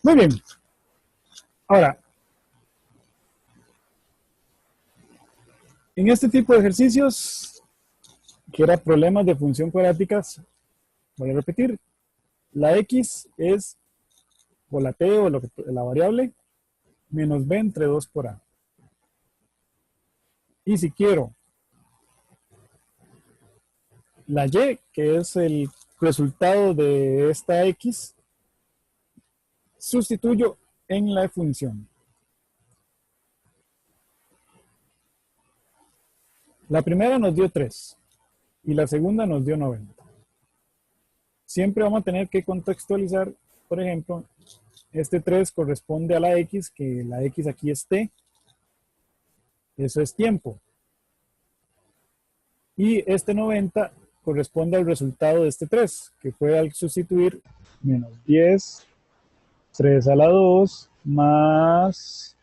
Muy bien. Ahora, en este tipo de ejercicios, que era problemas de función cuadráticas, voy a repetir, la x es, o la t, o la variable, menos b entre 2 por a. Y si quiero la y, que es el resultado de esta x, sustituyo en la función. La primera nos dio 3 y la segunda nos dio 90. Siempre vamos a tener que contextualizar, por ejemplo, este 3 corresponde a la x, que la x aquí es t, eso es tiempo. Y este 90 corresponde al resultado de este 3, que fue al sustituir menos 10, 3 a la 2, más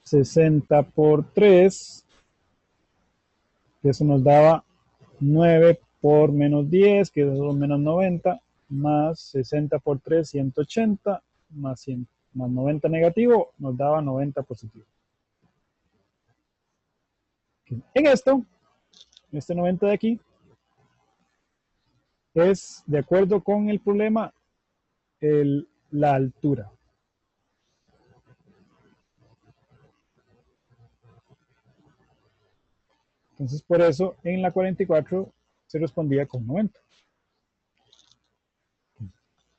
60 por 3, que eso nos daba 9 por menos 10, que eso es menos 90, más 60 por 3, 180, más 90 negativo, nos daba 90 positivo. En esto, este 90 de aquí, es, de acuerdo con el problema, la altura. Entonces, por eso, en la 44 se respondía con 90.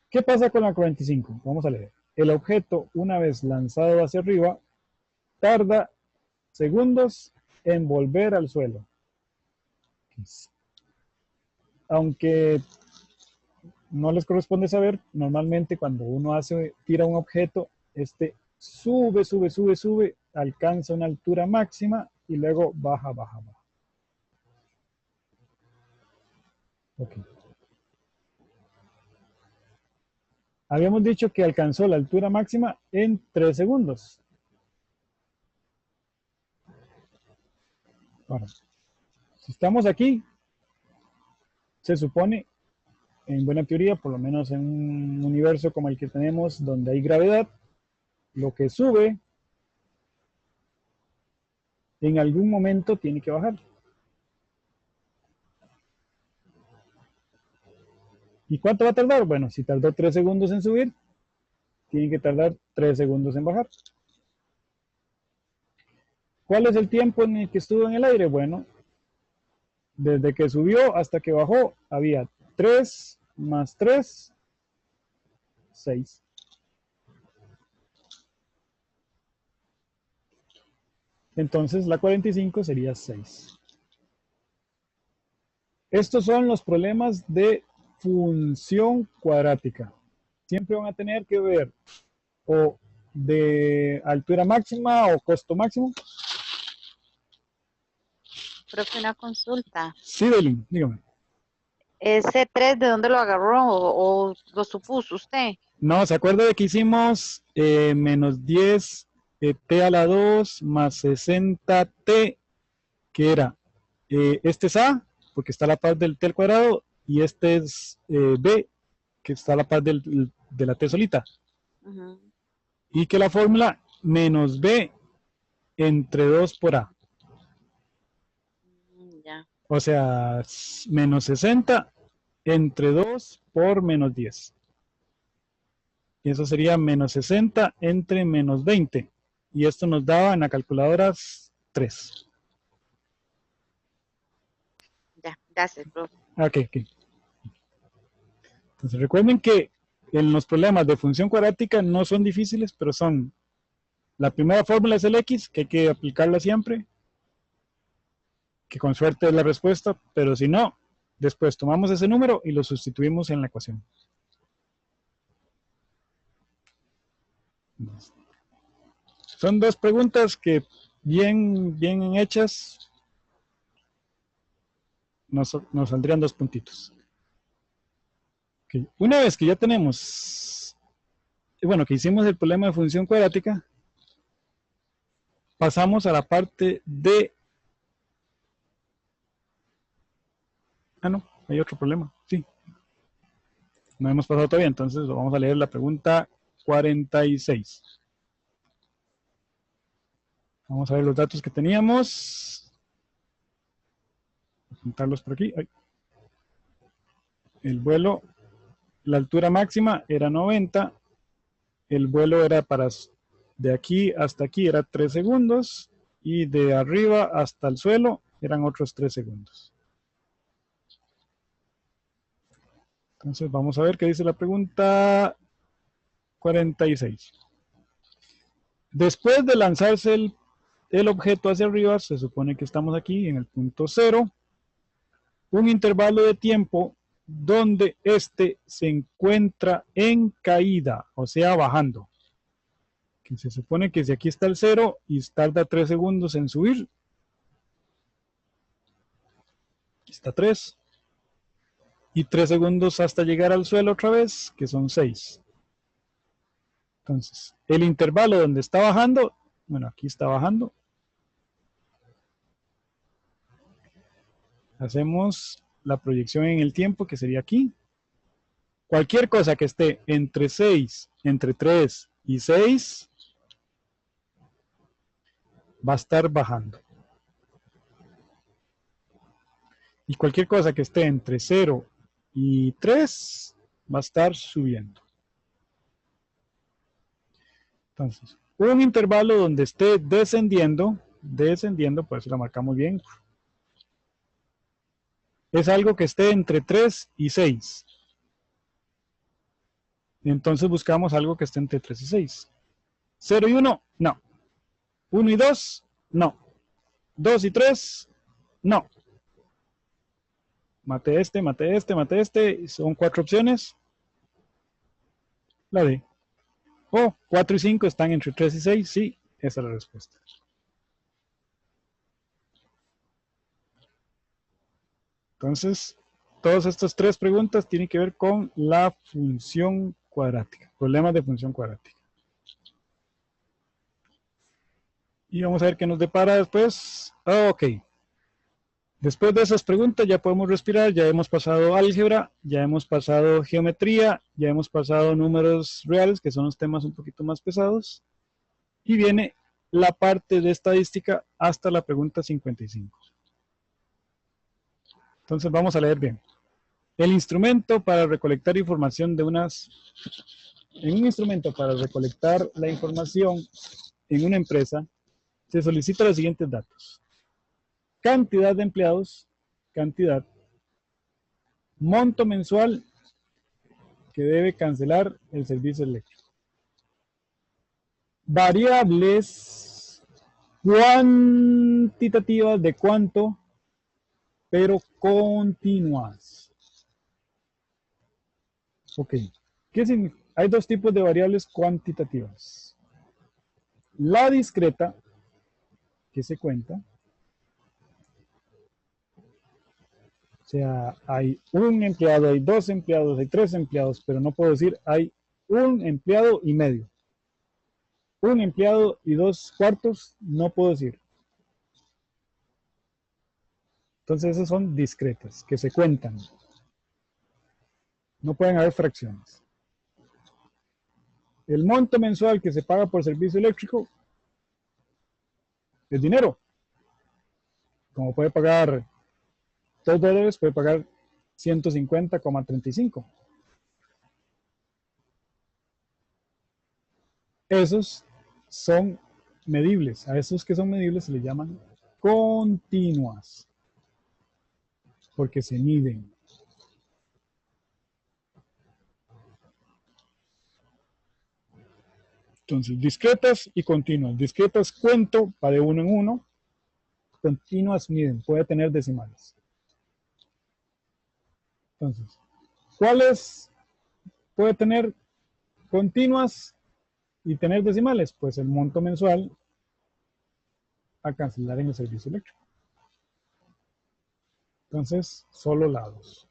¿Qué pasa con la 45? Vamos a leer. El objeto, una vez lanzado hacia arriba, tarda segundos en volver al suelo. Aunque no les corresponde saber, normalmente cuando uno tira un objeto, este sube, sube, sube, sube, alcanza una altura máxima y luego baja, baja, baja. Ok. Habíamos dicho que alcanzó la altura máxima en 3 segundos. Ahora, si estamos aquí, se supone, en buena teoría, por lo menos en un universo como el que tenemos, donde hay gravedad, lo que sube, en algún momento tiene que bajar. ¿Y cuánto va a tardar? Bueno, si tardó 3 segundos en subir, tiene que tardar 3 segundos en bajar. ¿Cuál es el tiempo en el que estuvo en el aire? Bueno, desde que subió hasta que bajó, había 3 más 3, 6. Entonces la 45 sería 6. Estos son los problemas de función cuadrática. Siempre van a tener que ver o de altura máxima o costo máximo. Profe, una consulta. Sí, Belín, dígame. ¿Ese 3 de dónde lo agarró o lo supuso usted? No, ¿se acuerda de que hicimos menos 10 t a la 2 más 60t, que era, este es a, porque está a la par del t al cuadrado, y este es b, que está a la par de la t solita. Y que la fórmula menos b entre 2 por a. Ya. O sea, menos 60 entre 2 por menos 10. Y eso sería menos 60 entre menos 20. Y esto nos daba en la calculadora 3. Ya, gracias, profe. Ok. Entonces recuerden que en los problemas de función cuadrática no son difíciles, pero son, la primera fórmula es el x, que hay que aplicarla siempre, que con suerte es la respuesta, pero si no, después tomamos ese número y lo sustituimos en la ecuación. Son dos preguntas que bien hechas nos saldrían 2 puntitos. Okay. Una vez que ya tenemos, bueno, que hicimos el problema de función cuadrática, pasamos a la parte de... Ah, no, hay otro problema, sí. No hemos pasado todavía, entonces vamos a leer la pregunta 46. Vamos a ver los datos que teníamos. Voy a apuntarlos por aquí. Ay. El vuelo, la altura máxima era 90. El vuelo era de aquí hasta aquí era 3 segundos. Y de arriba hasta el suelo eran otros 3 segundos. Entonces vamos a ver qué dice la pregunta 46. Después de lanzarse el objeto hacia arriba, se supone que estamos aquí en el punto 0, un intervalo de tiempo donde éste se encuentra en caída, o sea, bajando. Que se supone que si aquí está el 0 y tarda 3 segundos en subir, aquí está 3, y 3 segundos hasta llegar al suelo otra vez, que son 6. Entonces, el intervalo donde está bajando, bueno, aquí está bajando. Hacemos la proyección en el tiempo, que sería aquí. Cualquier cosa que esté entre 6, entre 3 y 6, va a estar bajando. Y cualquier cosa que esté entre 0 y 3, va a estar subiendo. Entonces, un intervalo donde esté descendiendo, por eso la marcamos bien, es algo que esté entre 3 y 6. Entonces buscamos algo que esté entre 3 y 6. 0 y 1, no. 1 y 2, no. 2 y 3, no. Mate este, mate este, mate este. Son 4 opciones. La D. 4 y 5 están entre 3 y 6. Sí, esa es la respuesta. Entonces, todas estas 3 preguntas tienen que ver con la función cuadrática. Problemas de función cuadrática. Y vamos a ver qué nos depara después. Ok. Después de esas preguntas ya podemos respirar, ya hemos pasado álgebra, ya hemos pasado geometría, ya hemos pasado números reales, que son los temas un poquito más pesados. Y viene la parte de estadística hasta la pregunta 55. Entonces vamos a leer bien. El instrumento para recolectar información en un instrumento para recolectar la información en una empresa, se solicita los siguientes datos. Cantidad de empleados, cantidad, monto mensual que debe cancelar el servicio eléctrico. Variables cuantitativas de cuánto, pero continuas. Ok, ¿qué significa? Hay 2 tipos de variables cuantitativas. La discreta, que se cuenta. O sea, hay un empleado, hay 2 empleados, hay 3 empleados, pero no puedo decir hay un empleado y medio. Un empleado y 2 cuartos, no puedo decir. Entonces esas son discretas, que se cuentan. No pueden haber fracciones. El monto mensual que se paga por servicio eléctrico es dinero. Como puede pagar $2, puede pagar 150,35. Esos son medibles. A esos que son medibles se les llaman continuas, porque se miden. Entonces, discretas y continuas. Discretas cuento, va de 1 en 1. Continuas miden, puede tener decimales. Entonces, ¿cuáles puede tener continuas y tener decimales? Pues el monto mensual a cancelar en el servicio eléctrico. Entonces, solo lados.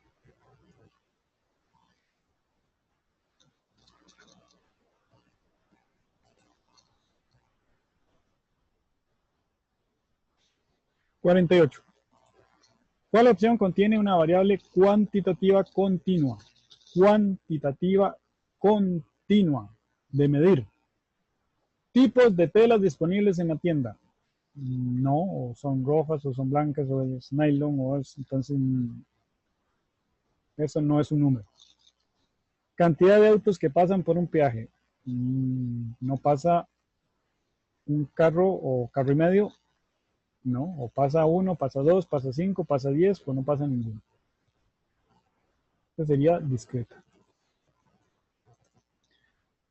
$48. ¿Cuál opción contiene una variable cuantitativa continua? Cuantitativa continua. de medir. Tipos de telas disponibles en la tienda. No, o son rojas, o son blancas, o es nylon, o es, entonces, eso no es un número. Cantidad de autos que pasan por un peaje. No pasa un carro o carro y medio, no, o pasa uno, pasa dos, pasa cinco, pasa 10, pues no pasa ninguno. Esta sería discreta.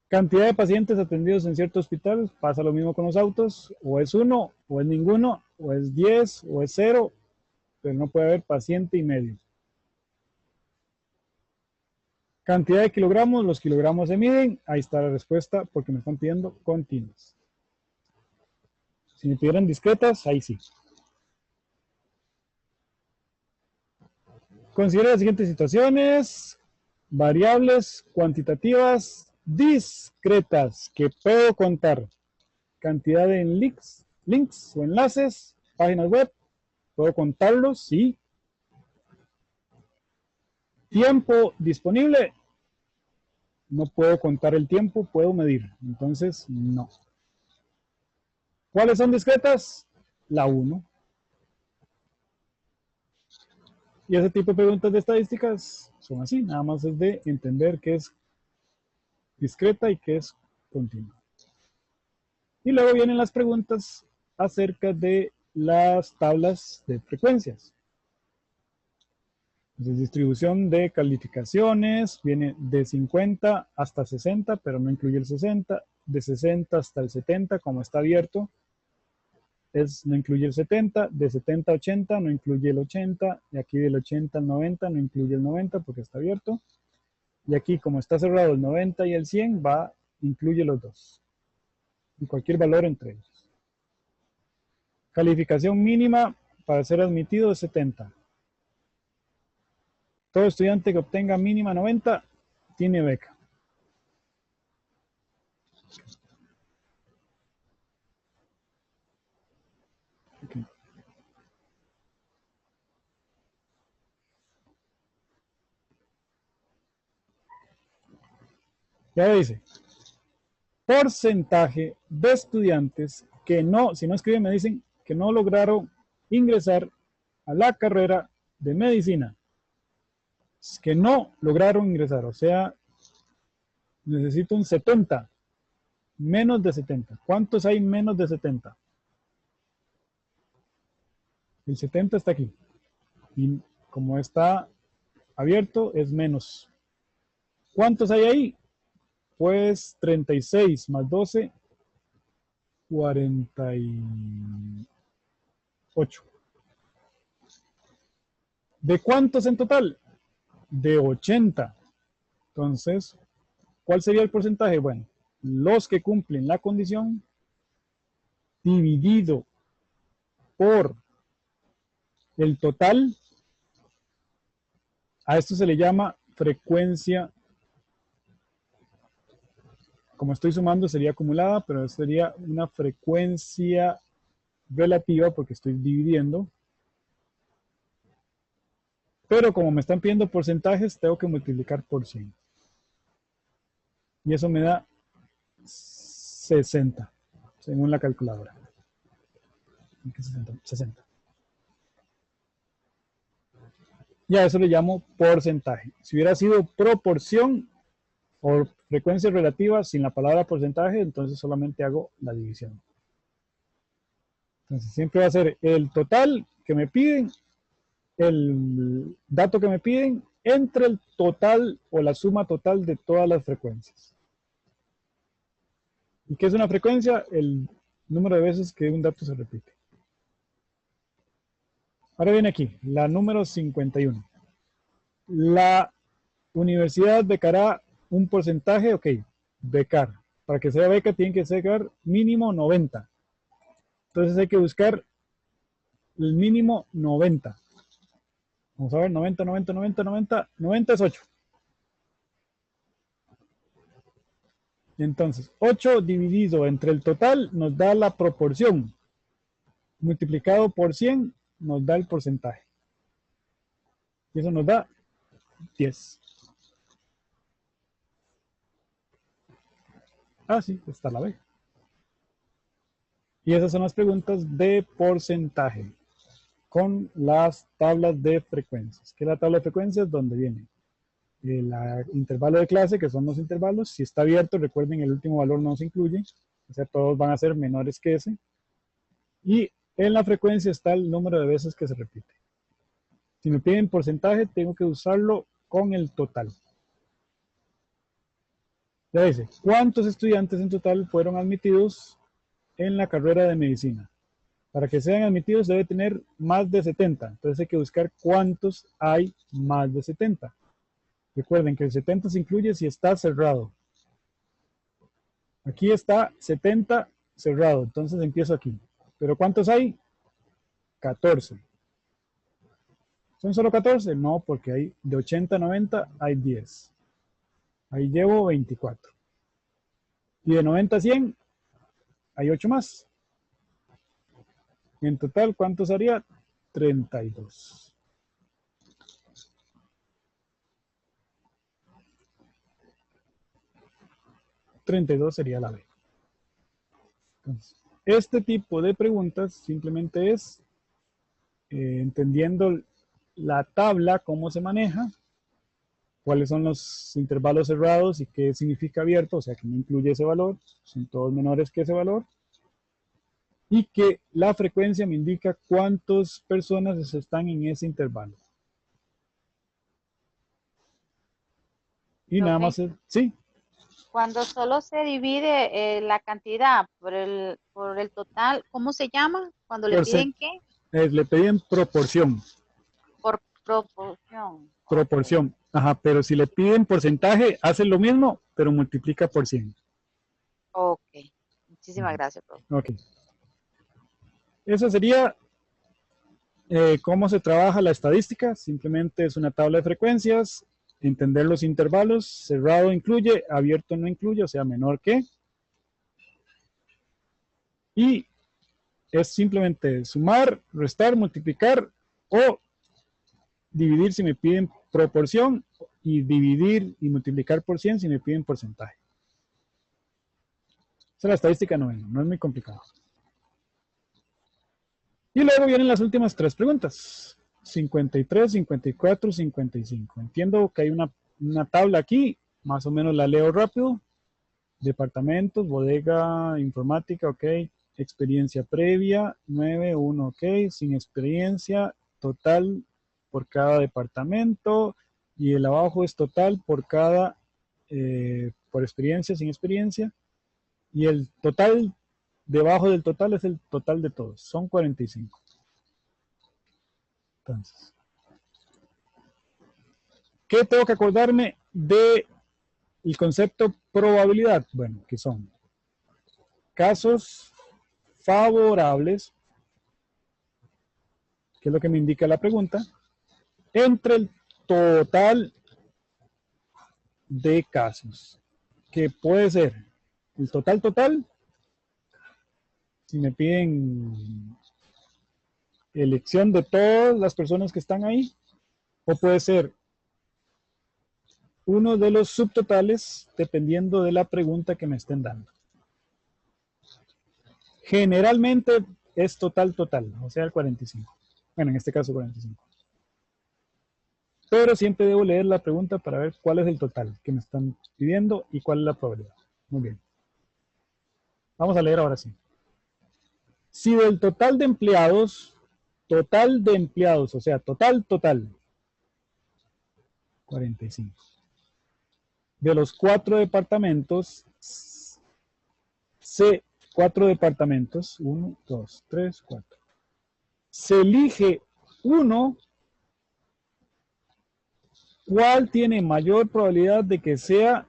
Cantidad de pacientes atendidos en cierto hospital, pasa lo mismo con los autos, o es uno, o es ninguno, o es 10, o es 0, pero no puede haber paciente y medio. Cantidad de kilogramos, los kilogramos se miden, ahí está la respuesta porque me están pidiendo continuas. Si me pidieran discretas, ahí sí. Considera las siguientes situaciones: variables cuantitativas discretas que puedo contar. Cantidad de links o enlaces, páginas web, puedo contarlos, sí. Tiempo disponible, no puedo contar el tiempo, puedo medir, entonces no. ¿Cuáles son discretas? La 1. Y ese tipo de preguntas de estadísticas son así, nada más es de entender qué es discreta y qué es continua. Y luego vienen las preguntas acerca de las tablas de frecuencias. Entonces, distribución de calificaciones, viene de 50 hasta 60, pero no incluye el 60, de 60 hasta el 70, como está abierto, no incluye el 70, de 70 a 80 no incluye el 80, y aquí del 80 al 90 no incluye el 90 porque está abierto, y aquí como está cerrado el 90 y el 100, incluye los dos, y cualquier valor entre ellos. Calificación mínima para ser admitido es 70. Todo estudiante que obtenga mínima 90 tiene beca. Okay. Ya dice, porcentaje de estudiantes que no, si no escriben me dicen que no lograron ingresar a la carrera de medicina. Que no lograron ingresar, o sea, necesito un 70, menos de 70. ¿Cuántos hay menos de 70? El 70 está aquí. Y como está abierto, es menos. ¿Cuántos hay ahí? Pues 36 más 12, 48. ¿De cuántos en total? De 80. Entonces, ¿cuál sería el porcentaje? Bueno, los que cumplen la condición dividido por el total, a esto se le llama frecuencia. Como estoy sumando sería acumulada, pero sería una frecuencia relativa porque estoy dividiendo. Pero como me están pidiendo porcentajes, tengo que multiplicar por 100. Y eso me da 60, según la calculadora. 60. Y a eso le llamo porcentaje. Si hubiera sido proporción o frecuencia relativa sin la palabra porcentaje, entonces solamente hago la división. Entonces siempre va a ser el total que me piden, el dato que me piden, entre el total o la suma total de todas las frecuencias. ¿Y qué es una frecuencia? El número de veces que un dato se repite. Ahora viene aquí, la número 51. La universidad becará un porcentaje, ok, becar. Para que sea beca tiene que ser mínimo 90. Entonces hay que buscar el mínimo 90. Vamos a ver, 90, 90, 90, 90. 90 es 8. Entonces, 8 dividido entre el total nos da la proporción. Multiplicado por 100 nos da el porcentaje. Y eso nos da 10. Ah, sí, está la B. Y esas son las preguntas de porcentaje con las tablas de frecuencias. ¿Qué es la tabla de frecuencias? Donde viene el intervalo de clase, que son los intervalos. Si está abierto, recuerden, el último valor no se incluye. O sea, todos van a ser menores que ese. Y en la frecuencia está el número de veces que se repite. Si me piden porcentaje, tengo que usarlo con el total. Ya dice, ¿cuántos estudiantes en total fueron admitidos en la carrera de medicina? Para que sean admitidos debe tener más de 70. Entonces hay que buscar cuántos hay más de 70. Recuerden que el 70 se incluye si está cerrado. Aquí está 70 cerrado, entonces empiezo aquí. ¿Pero cuántos hay? 14. ¿Son solo 14? No, porque hay de 80 a 90 hay 10. Ahí llevo 24. Y de 90 a 100 hay 8 más. En total, ¿cuántos haría? 32. $32 sería la B. Entonces, este tipo de preguntas simplemente es entendiendo la tabla, cómo se maneja, cuáles son los intervalos cerrados y qué significa abierto, o sea que no incluye ese valor, son todos menores que ese valor, y que la frecuencia me indica cuántas personas están en ese intervalo. Y nada Profe, más, sí, cuando solo se divide la cantidad por el total, ¿cómo se llama? Cuando le por piden qué? le piden proporción, Por proporción. Ok, proporción, ajá, pero si le piden porcentaje, hace lo mismo, pero multiplica por 100. ok. Muchísimas gracias, profe. Ok. Eso sería cómo se trabaja la estadística. Simplemente es una tabla de frecuencias, entender los intervalos, cerrado incluye, abierto no incluye, o sea, menor que. Y es simplemente sumar, restar, multiplicar o dividir si me piden proporción y dividir y multiplicar por 100 si me piden porcentaje. Esa es la estadística novena, no es muy complicado. Y luego vienen las últimas tres preguntas. 53, 54, 55. Entiendo que hay una tabla aquí, más o menos la leo rápido. Departamentos, bodega, informática, ok. Experiencia previa, 9, 1, ok. Sin experiencia, total por cada departamento. Y el abajo es total por cada, por experiencia, sin experiencia. Y el total, debajo del total es el total de todos. Son 45. Entonces, ¿qué tengo que acordarme del concepto probabilidad? Bueno, que son casos favorables, que es lo que me indica la pregunta, entre el total de casos, que puede ser el total, si me piden elección de todas las personas que están ahí, o puede ser uno de los subtotales dependiendo de la pregunta que me estén dando. Generalmente es total, o sea, el 45. Bueno, en este caso 45. Pero siempre debo leer la pregunta para ver cuál es el total que me están pidiendo y cuál es la probabilidad. Muy bien. Vamos a leer ahora sí. Si del total de empleados, o sea, total, 45. De los 4 departamentos, 4 departamentos, 1, 2, 3, 4. Se elige uno, ¿cuál tiene mayor probabilidad de que sea?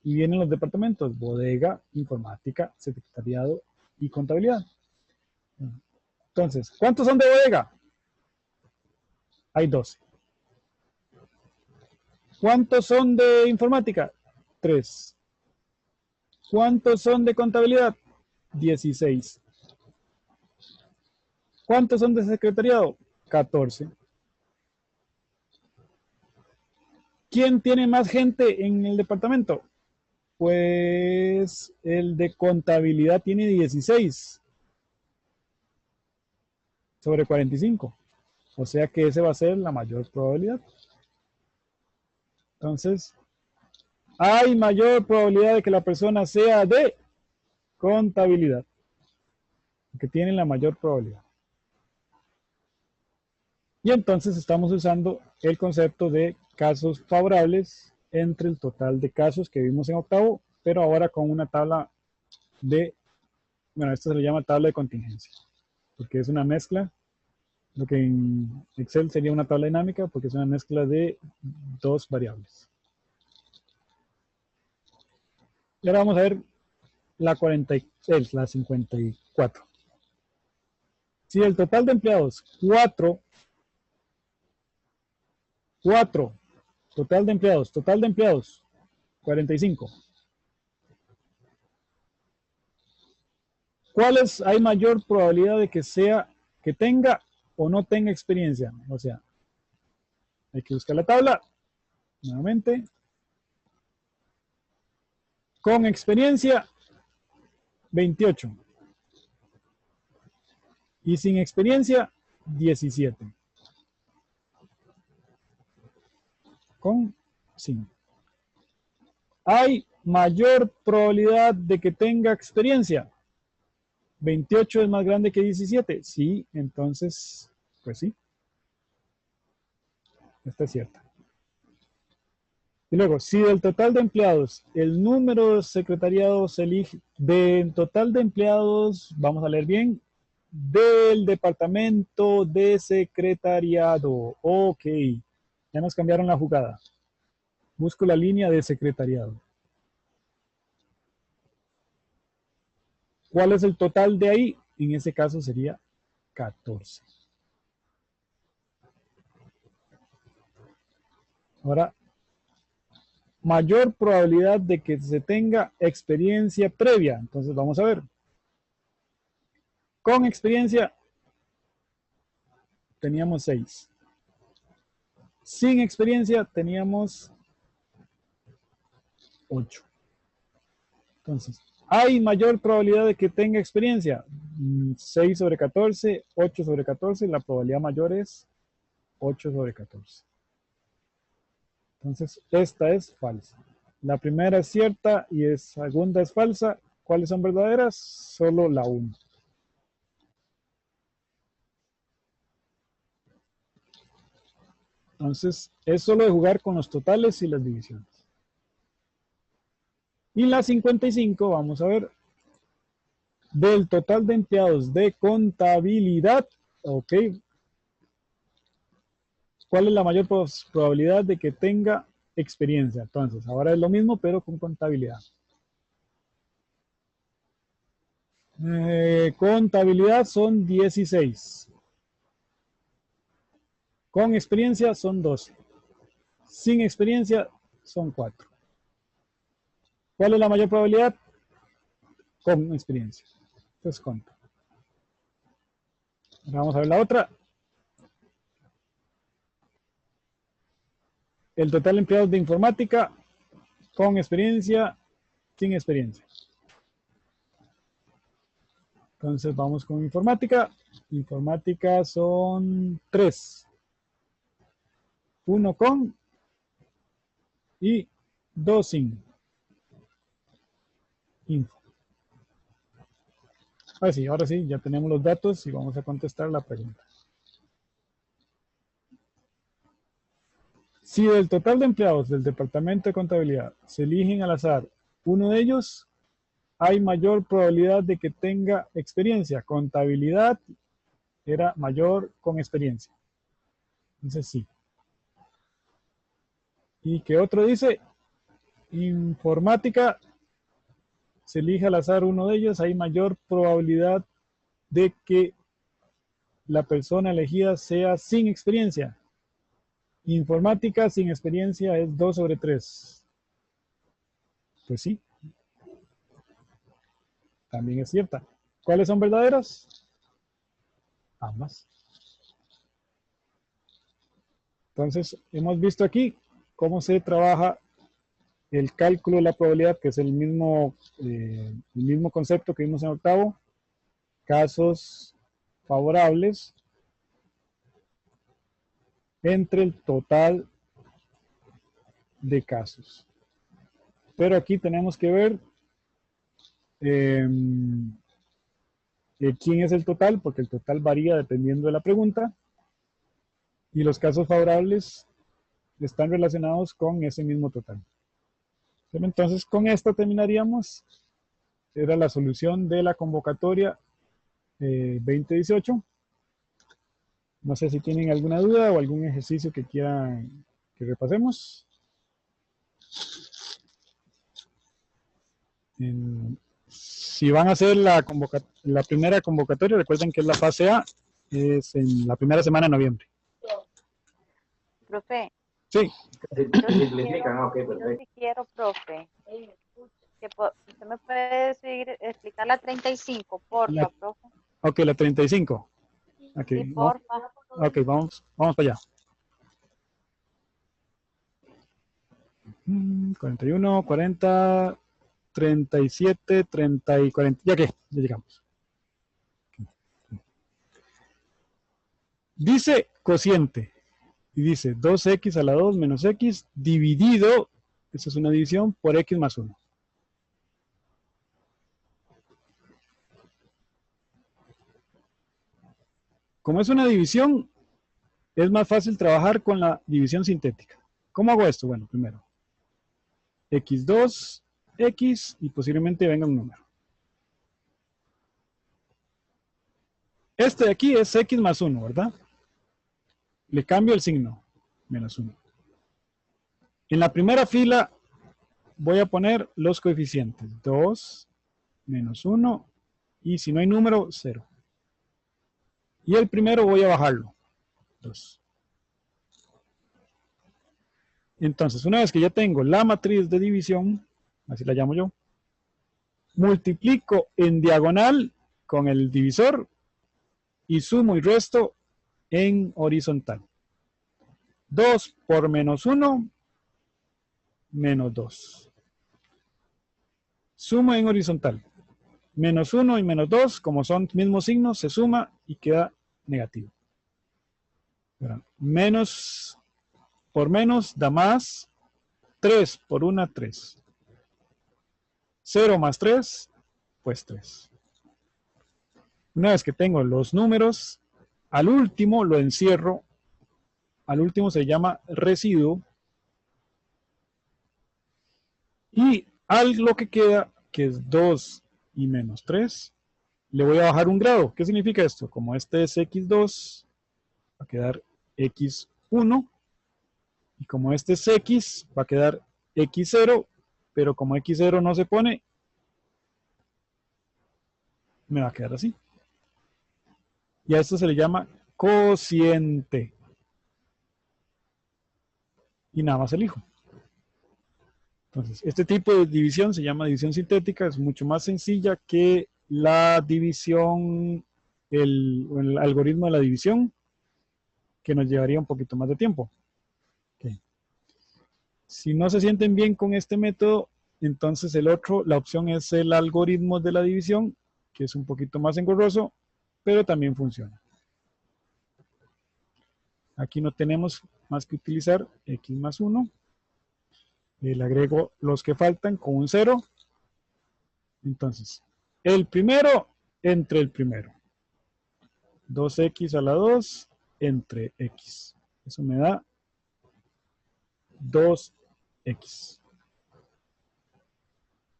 Y vienen los departamentos: bodega, informática, secretariado y contabilidad. Entonces, ¿cuántos son de bodega? Hay 12. ¿Cuántos son de informática? 3. ¿Cuántos son de contabilidad? 16. ¿Cuántos son de secretariado? 14. ¿Quién tiene más gente en el departamento? pues el de contabilidad tiene 16 sobre 45. O sea que ese va a ser la mayor probabilidad. Entonces, hay mayor probabilidad de que la persona sea de contabilidad, que tienen la mayor probabilidad. Y entonces estamos usando el concepto de casos favorables entre el total de casos que vimos en octavo, pero ahora con una tabla de, bueno, esto se le llama tabla de contingencia, porque es una mezcla, lo que en Excel sería una tabla dinámica, porque es una mezcla de dos variables. Y ahora vamos a ver la 54. Si el total de empleados, 4, total de empleados, 45. ¿Cuáles hay mayor probabilidad de que sea, que tenga o no tenga experiencia? O sea, hay que buscar la tabla, nuevamente. Con experiencia, 28. Y sin experiencia, 17. Con 5. ¿Hay mayor probabilidad de que tenga experiencia? 28 es más grande que 17. Sí, entonces, pues sí. Esta es cierta. Y luego, si del total de empleados, el número de secretariados se elige, del total de empleados, vamos a leer bien, del departamento de secretariado. Ok, ya nos cambiaron la jugada. Busco la línea de secretariado. ¿Cuál es el total de ahí? En ese caso sería 14. Ahora, mayor probabilidad de que se tenga experiencia previa. Entonces vamos a ver. Con experiencia teníamos 6. Sin experiencia teníamos 8. Entonces, ¿hay mayor probabilidad de que tenga experiencia? 6 sobre 14, 8 sobre 14. La probabilidad mayor es 8 sobre 14. Entonces, esta es falsa. La primera es cierta y la segunda es falsa. ¿Cuáles son verdaderas? Solo la 1. Entonces, es solo de jugar con los totales y las divisiones. Y la 55, vamos a ver, del total de empleados de contabilidad, ok, ¿cuál es la mayor probabilidad de que tenga experiencia? Entonces, ahora es lo mismo, pero con contabilidad. Contabilidad son 16. Con experiencia son 12. Sin experiencia son 4. ¿Cuál es la mayor probabilidad? Con experiencia. Entonces, conta. Ahora vamos a ver la otra. El total de empleados de informática con experiencia, sin experiencia. Entonces vamos con informática. Informática son 3. 1 con y 2 sin. Info. Ahora sí, ya tenemos los datos y vamos a contestar la pregunta. Si del total de empleados del departamento de contabilidad se eligen al azar uno de ellos, hay mayor probabilidad de que tenga experiencia. Contabilidad era mayor con experiencia. Entonces sí. ¿Y qué otro dice? Informática, se elige al azar uno de ellos, hay mayor probabilidad de que la persona elegida sea sin experiencia. Informática sin experiencia es 2 sobre 3. Pues sí, también es cierta. ¿Cuáles son verdaderas? Ambas. Entonces, hemos visto aquí cómo se trabaja el cálculo de la probabilidad, que es el mismo concepto que vimos en octavo, casos favorables entre el total de casos. Pero aquí tenemos que ver quién es el total, porque el total varía dependiendo de la pregunta, y los casos favorables están relacionados con ese mismo total. Pero entonces con esta terminaríamos. Era la solución de la convocatoria 2018. No sé si tienen alguna duda o algún ejercicio que quieran que repasemos. Si van a hacer la primera convocatoria, recuerden que es la fase A, es en la primera semana de noviembre. Profe, Sí, yo sí quiero, profe, que usted me puede explicar la 35, porfa, profe. ok, la 35. Okay, Sí, porfa. ok, vamos para allá. 41, 40, 37, 30 y 40. ¿Ya qué? Ya llegamos. Dice cociente. Y dice 2x a la 2 menos x dividido, esa es una división, por x más 1. Como es una división, es más fácil trabajar con la división sintética. ¿Cómo hago esto? Bueno, primero, x2, x y posiblemente venga un número. Este de aquí es x más 1, ¿verdad? Le cambio el signo, menos 1. En la primera fila voy a poner los coeficientes, 2, menos 1, y si no hay número, 0. Y el primero voy a bajarlo, 2. Entonces, una vez que ya tengo la matriz de división, así la llamo yo, multiplico en diagonal con el divisor y sumo y resto en horizontal. 2 por menos 1, menos 2. Sumo en horizontal. Menos 1 y menos 2, como son mismos signos, se suma y queda negativo. Menos por menos da más. 3 por 1, 3. 0 más 3, pues 3. Una vez que tengo los números, al último lo encierro. Al último se llama residuo. Y lo que queda, que es 2 y menos 3, le voy a bajar un grado. ¿Qué significa esto? Como este es x2, va a quedar x1. Y como este es x, va a quedar x0. Pero como x0 no se pone, me va a quedar así. Y a esto se le llama cociente. Y nada más elijo. Entonces, este tipo de división se llama división sintética, es mucho más sencilla que la división, el algoritmo de la división, que nos llevaría un poquito más de tiempo. Okay. Si no se sienten bien con este método, entonces la opción es el algoritmo de la división, que es un poquito más engorroso, pero también funciona. Aquí no tenemos más que utilizar x más 1. Le agrego los que faltan con un 0. Entonces, el primero entre el primero. 2x a la 2 entre x. Eso me da 2x.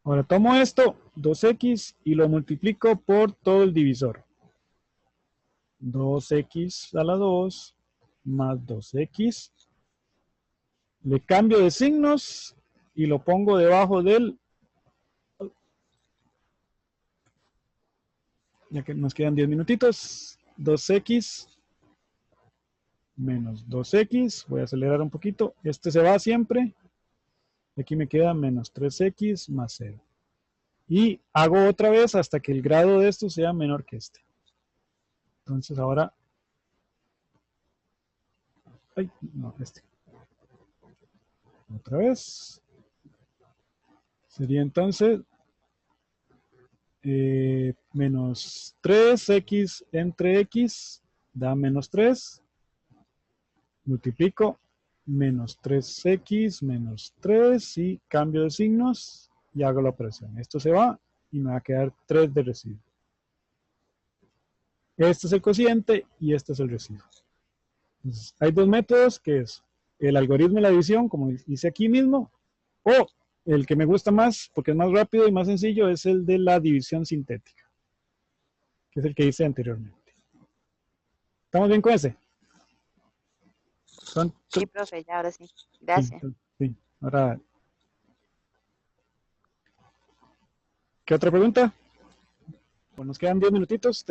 Ahora tomo esto, 2x, y lo multiplico por todo el divisor. 2x a la 2 más 2x. Le cambio de signos y lo pongo debajo del... Ya que nos quedan 10 minutitos. 2x menos 2x. Voy a acelerar un poquito. Este se va siempre. Aquí me queda menos 3x más 0. Y hago otra vez hasta que el grado de esto sea menor que este. Entonces ahora... Ay, no, este. Otra vez. Sería entonces menos 3x entre x da menos 3. Multiplico menos 3x menos 3 y cambio de signos y hago la operación. Esto se va y me va a quedar 3 de residuo. Este es el cociente y este es el residuo. Entonces, hay dos métodos, que es el algoritmo de la división, como hice aquí mismo, o el que me gusta más, porque es más rápido y más sencillo, es el de la división sintética, que es el que hice anteriormente. ¿Estamos bien con ese? Sí, profe, ya ahora sí. Gracias. Sí. Ahora, ¿qué otra pregunta? Pues nos quedan 10 minutitos,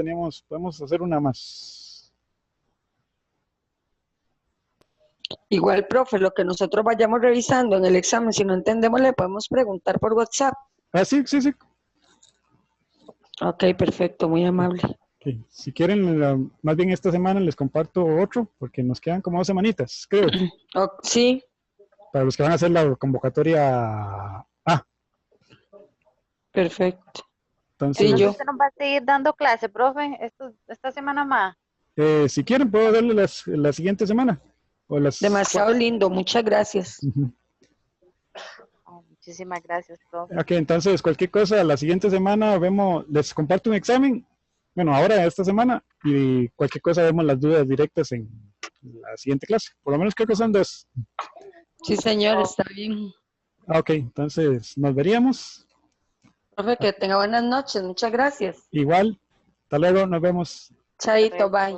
podemos hacer una más. Igual, profe, lo que nosotros vayamos revisando en el examen, si no entendemos, le podemos preguntar por WhatsApp. Ah, sí. Ok, perfecto, muy amable. Okay. Si quieren, más bien esta semana les comparto otro, porque nos quedan como 2 semanitas, creo. Sí. Para los que van a hacer la convocatoria A. Perfecto. Entonces, Sí, yo. ¿Usted nos va a seguir dando clase, profe, esta semana más? Si quieren, puedo darle la siguiente semana. O Demasiado lindo, muchas gracias. Oh, muchísimas gracias, profe. Ok, entonces cualquier cosa, la siguiente semana les comparto un examen. Bueno, ahora esta semana, y cualquier cosa vemos las dudas directas en la siguiente clase. Por lo menos creo que son 2. Sí, señor, está bien. Ok, entonces nos veríamos. Profe, que tenga buenas noches, muchas gracias. Igual, hasta luego, nos vemos. Chaito, bye.